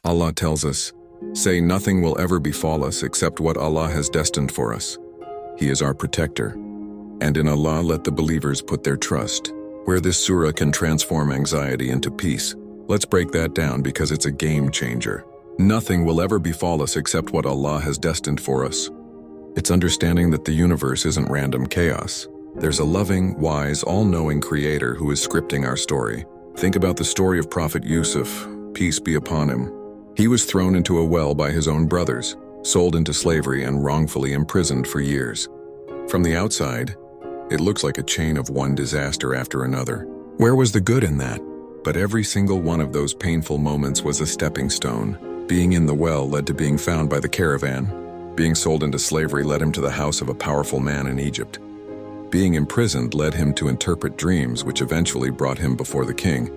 Allah tells us, "Say nothing will ever befall us except what Allah has destined for us. He is our protector. And in Allah let the believers put their trust." Where this surah can transform anxiety into peace. Let's break that down because it's a game changer. Nothing will ever befall us except what Allah has destined for us. It's understanding that the universe isn't random chaos. There's a loving, wise, all-knowing creator who is scripting our story. Think about the story of Prophet Yusuf, peace be upon him. He was thrown into a well by his own brothers, sold into slavery and wrongfully imprisoned for years. From the outside, it looks like a chain of one disaster after another. Where was the good in that? But every single one of those painful moments was a stepping stone. Being in the well led to being found by the caravan. Being sold into slavery led him to the house of a powerful man in Egypt. Being imprisoned led him to interpret dreams, which eventually brought him before the king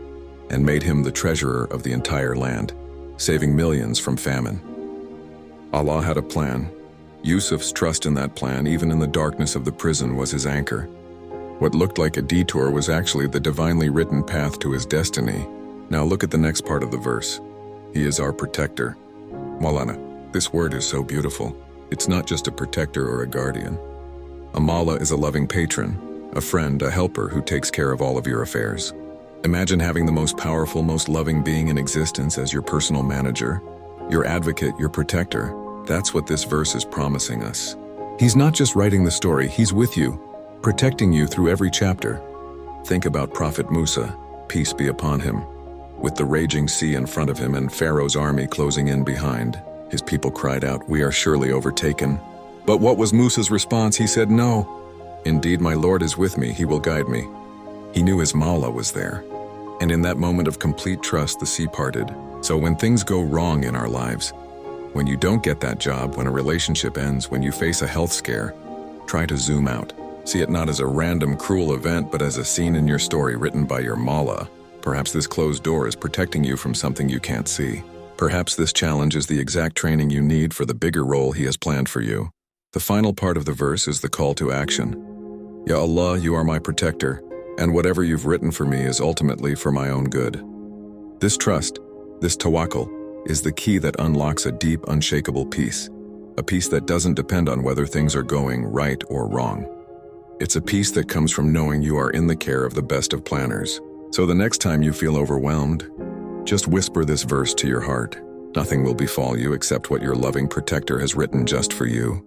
and made him the treasurer of the entire land, saving millions from famine. Allah had a plan. Yusuf's trust in that plan, even in the darkness of the prison, was his anchor. What looked like a detour was actually the divinely written path to his destiny. Now look at the next part of the verse. He is our protector. Maulana, this word is so beautiful. It's not just a protector or a guardian. A Mawla is a loving patron, a friend, a helper who takes care of all of your affairs. Imagine having the most powerful, most loving being in existence as your personal manager, your advocate, your protector. That's what this verse is promising us. He's not just writing the story, he's with you, protecting you through every chapter. Think about Prophet Musa, peace be upon him. With the raging sea in front of him and Pharaoh's army closing in behind, his people cried out, "We are surely overtaken." But what was Musa's response? He said, "No. Indeed, my Lord is with me, he will guide me." He knew his Mawla was there. And in that moment of complete trust, the sea parted. So when things go wrong in our lives, when you don't get that job, when a relationship ends, when you face a health scare, try to zoom out. See it not as a random, cruel event, but as a scene in your story written by your Mawla. Perhaps this closed door is protecting you from something you can't see. Perhaps this challenge is the exact training you need for the bigger role he has planned for you. The final part of the verse is the call to action. Ya Allah, you are my protector, and whatever you've written for me is ultimately for my own good. This trust, this tawakkul, is the key that unlocks a deep, unshakable peace. A peace that doesn't depend on whether things are going right or wrong. It's a peace that comes from knowing you are in the care of the best of planners. So the next time you feel overwhelmed, just whisper this verse to your heart. Nothing will befall you except what your loving protector has written just for you.